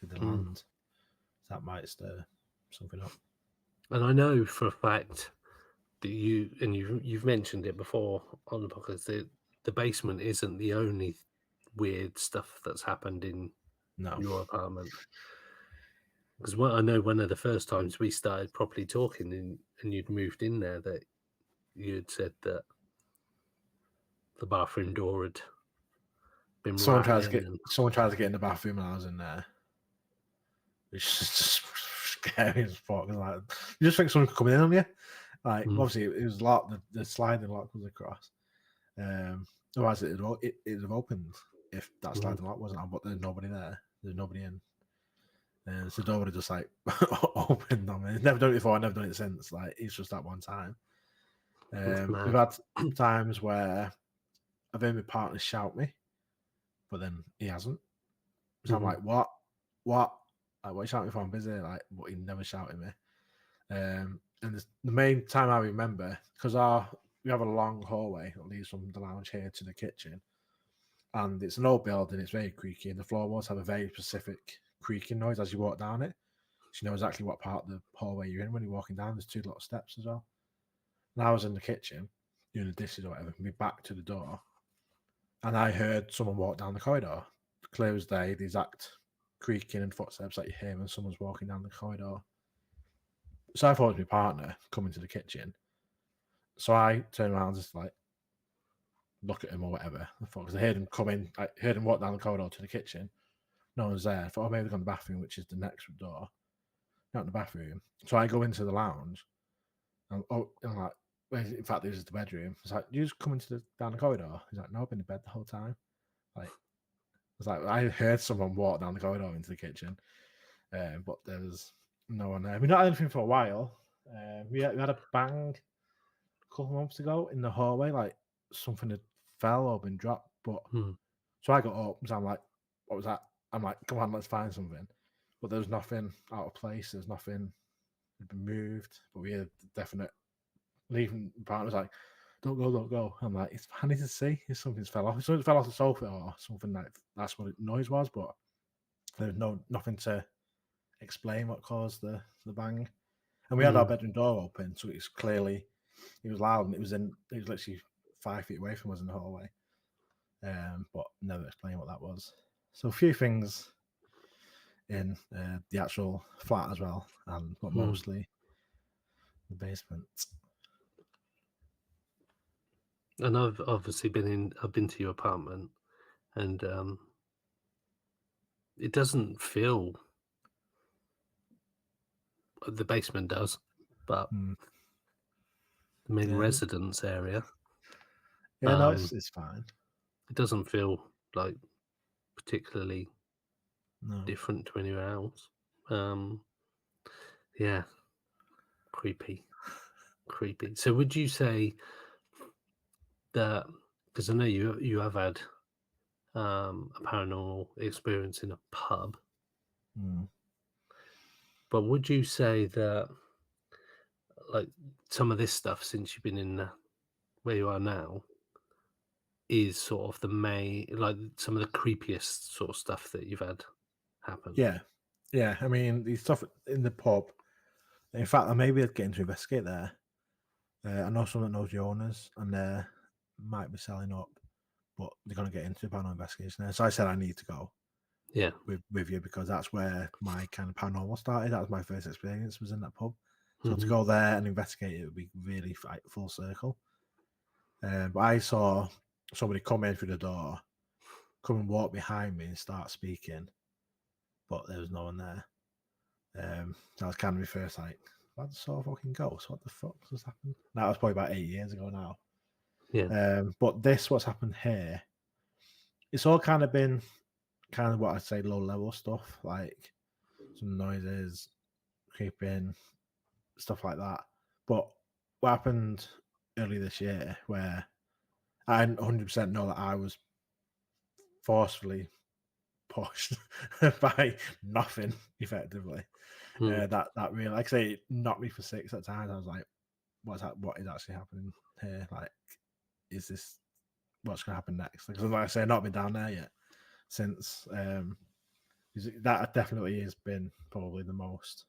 to the land. That might stir something up. And I know for a fact that you've mentioned it before on the podcast that the basement isn't the only weird stuff that's happened in your apartment. Because I know one of the first times we started properly talking and you'd moved in there, that you'd said that the bathroom door had been Someone tried rattling. to get in the bathroom when I was in there. It's just scary as fuck. Like, you just think someone could come in on you. Like, obviously, it was locked. The sliding lock was across. Otherwise, it would have opened if that sliding lock wasn't on. But there's nobody there. There's nobody in. So the door would have just like opened on me. Never done it before. I've never done it since. Like, it's just that one time. We've had times where I've heard my partner shout me, but then he hasn't. So I'm like, what? Like, what are you shouting me for? I'm busy. Like, but he never shouted me. And the main time I remember, because we have a long hallway that leads from the lounge here to the kitchen, and it's an old building. It's very creaky, and the floorboards have a very specific creaking noise as you walk down it. So you know exactly what part of the hallway you're in when you're walking down. There's 2 little steps as well. And I was in the kitchen doing the dishes or whatever, and we back to the door, and I heard someone walk down the corridor. Clear as day, the exact creaking and footsteps that you hear when someone's walking down the corridor. So I thought it was my partner coming to the kitchen. So I turned around and just like look at him or whatever. I thought, because I heard him come in, I heard him walk down the corridor to the kitchen. No one's there. I thought, maybe they've gone to the bathroom, which is the next door. Not in the bathroom. So I go into the lounge, and I'm like, in fact, this is the bedroom. It's like, you just come down the corridor? He's like, no, I've been in bed the whole time. Like, it's like I heard someone walk down the corridor into the kitchen, but there was no one there. We've not had anything for a while. We had a bang a couple of months ago in the hallway, like something had fell or been dropped. But so I got up, so I'm like, what was that? I'm like, come on, let's find something. But there was nothing out of place. There's nothing had been moved. But we had definite leaving. The partner was like, don't go. I'm like, I need to see if something's fell off. If something fell off the sofa or something, like that's what the noise was. But there's nothing to explain what caused the bang. And we had our bedroom door open, so it was loud, and it was literally 5 feet away from us in the hallway. But never explained what that was. So a few things in the actual flat as well, but mostly the basement. And I've obviously been to your apartment, and it doesn't feel. The basement does, but the main residence area. Yeah, no, it's fine. It doesn't feel like particularly different to anywhere else. Yeah, creepy. So would you say that, because I know you have had a paranormal experience in a pub, but would you say that, like, some of this stuff, since you've been in where you are now, is sort of the main, like, some of the creepiest sort of stuff that you've had happen? Yeah. I mean, the stuff in the pub. In fact, I maybe I'd get into investigate there. I know someone that knows the owners, and they might be selling up, but they're going to get into paranormal investigation there. So I said I need to go. Yeah, with you, because that's where my kind of paranormal started. That was my first experience, was in that pub. So to go there and investigate it would be really full circle. But I saw somebody come in through the door, come and walk behind me and start speaking, but there was no one there. That was kind of my first what the sort of fucking ghost? What the fuck has happened? That was probably about 8 years ago now. Yeah. But what's happened here, it's all kind of been what I'd say low level stuff, like some noises, creeping, stuff like that. But what happened early this year, where I 100% know that I was forcefully pushed by nothing, effectively. That really, like I say, it knocked me for 6 at times. I was like, what is actually happening here? Like, is this what's going to happen next? Because like I say, I've not been down there yet since. That definitely has been probably the most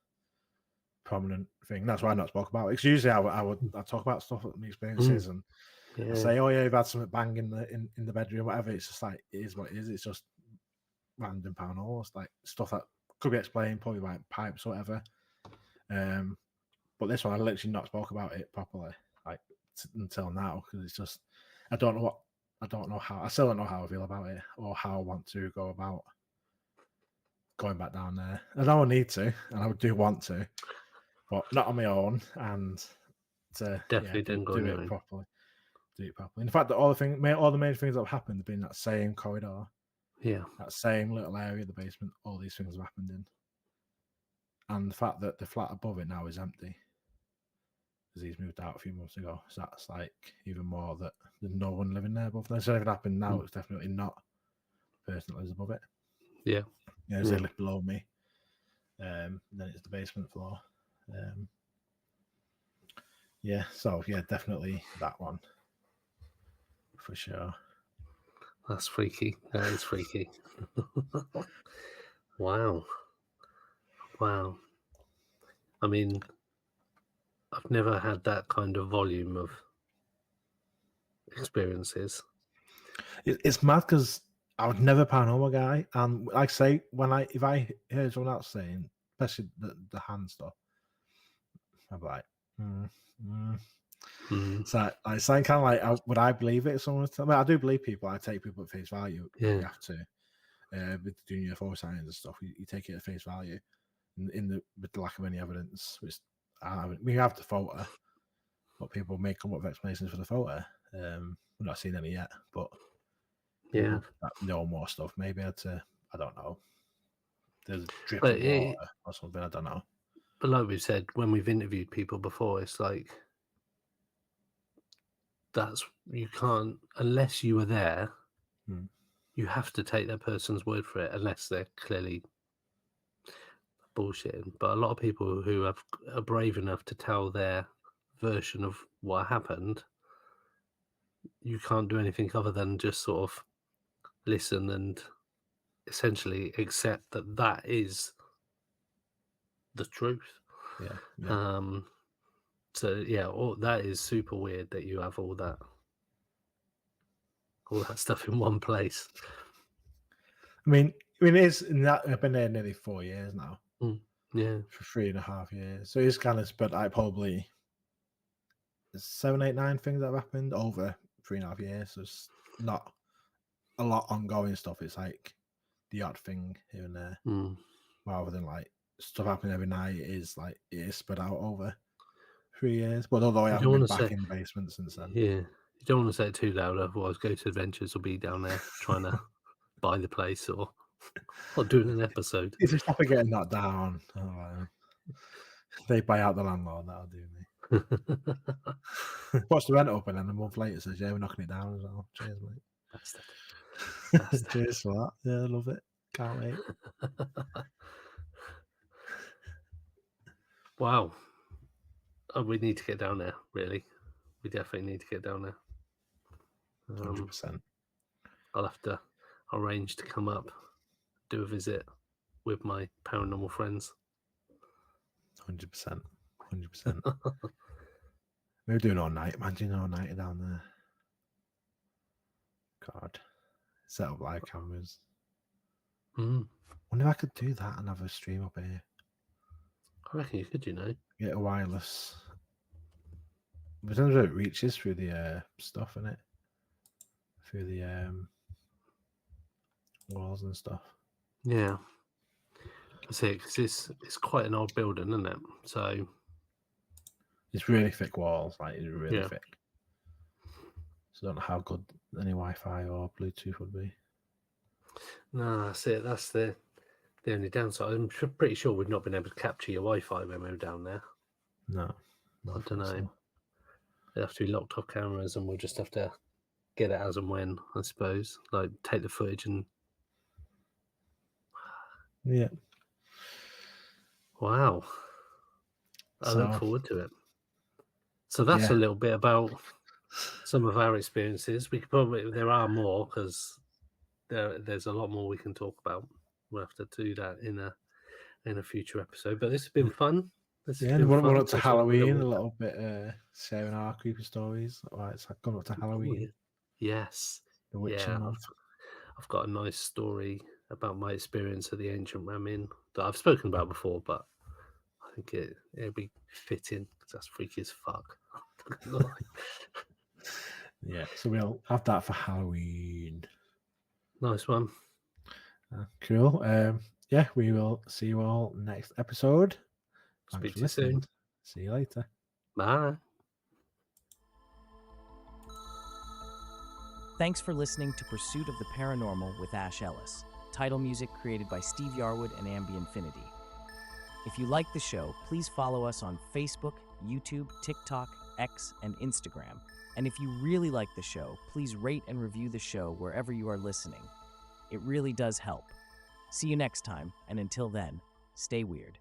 prominent thing. That's why I not spoke about it. Because usually I talk about stuff, my experiences, and I say, oh yeah, you've had something bang in the bedroom, whatever. It's just like, it is what it is. It's just random paranormal, like stuff that could be explained, probably like pipes or whatever. But this one, I literally not spoke about it properly, like until now, because it's just I still don't know how I feel about it or how I want to go about going back down there. I don't need to, and I do want to, but not on my own, and to Definitely didn't go do on it your own. properly. In fact, all the main things that have happened have been that same corridor, that same little area of the basement. All these things have happened in, and the fact that the flat above it now is empty, because he's moved out a few months ago. So that's like even more that there's no one living there above there. So if it happened now, it's definitely not the person that lives above it. Yeah, they live below me. Then it's the basement floor. So definitely that one for sure. That's freaky. That is freaky. Wow. I mean, I've never had that kind of volume of experiences. It's mad because I was never a paranormal guy, and like I say, if I heard someone else saying, especially the hand stuff, I'm like, So it's like kind of like, would I believe it if someone was telling me? I do believe people. I take people at face value. Yeah. You have to. With doing UFO signs and stuff, you take it at face value. With the lack of any evidence, which we have the photo, but people may come up with explanations for the photo. We're not seeing any yet, but yeah, know more stuff. Maybe I don't know. There's a drip of water or something. I don't know. But like we said, when we've interviewed people before, it's like you can't, unless you were there, you have to take that person's word for it, unless they're clearly bullshitting. But a lot of people who are brave enough to tell their version of what happened, you can't do anything other than just sort of listen and essentially accept that is the truth. Yeah. So that is super weird that you have all that stuff in one place. I mean, I've been there nearly 4 years now. Yeah, for 3.5 years. So it's kind of spread like probably 7, 8, 9 things that have happened over 3.5 years. So it's not a lot ongoing stuff. It's like the odd thing here and there, rather than like stuff happening every night. It is spread out over 3 years. But although I haven't been back in the basement since then. Yeah, you don't want to say it too loud, otherwise Go to Adventures will be down there trying to buy the place or doing an episode. If you stop getting that down, they buy out the landlord. That'll do me. Watch the rent up, and then a month later says, "Yeah, we're knocking it down as well." Cheers, mate. Bastard. Cheers for that. Yeah, I love it. Can't wait. Wow. We need to get down there, really. We definitely need to get down there. 100%. I'll have to arrange to come up, do a visit with my paranormal friends. 100%. 100%. We were doing all night. Imagine all night down there. God. Set up live cameras. Wonder if I could do that and have a stream up here. I reckon you could, Get a wireless. But then it reaches through the stuff, innit? Through the walls and stuff. Yeah. That's it, because it's quite an old building, isn't it? So it's really thick walls, like it's really Yeah. thick. So I don't know how good any Wi-Fi or Bluetooth would be. No, that's it. That's the only downside. I'm pretty sure we've not been able to capture your Wi-Fi when we were down there. No, I don't know. They have to be locked off cameras, and we'll just have to get it as and when, I suppose. Like take the footage and Yeah. wow. I look So, forward to it. So that's a yeah. little bit about some of our experiences. We could probably there are more because there's a lot more we can talk about. We'll have to do that in a future episode. But this has been fun. This has Yeah, and been we're fun. up to Catching up a little Halloween bit. a little bit, sharing our creepy stories. Right, it's like coming up to Oh, Halloween, yes. the witching Yeah, month. I've got a nice story about my experience of the ancient ramin that I've spoken about before, but I think it'll be fitting because that's freaky as fuck. Yeah, so we'll have that for Halloween. Nice one. Cool. Yeah, we will see you all next episode. Thanks Speak for to you listening. soon. See you later. Bye. Thanks for listening to Pursuit of the Paranormal with Ash Ellis. Title music created by Steve Yarwood and Ambienfinity. If you like the show, please follow us on Facebook, YouTube, TikTok, X, and Instagram. And if you really like the show, please rate and review the show wherever you are listening. It really does help. See you next time, and until then, stay weird.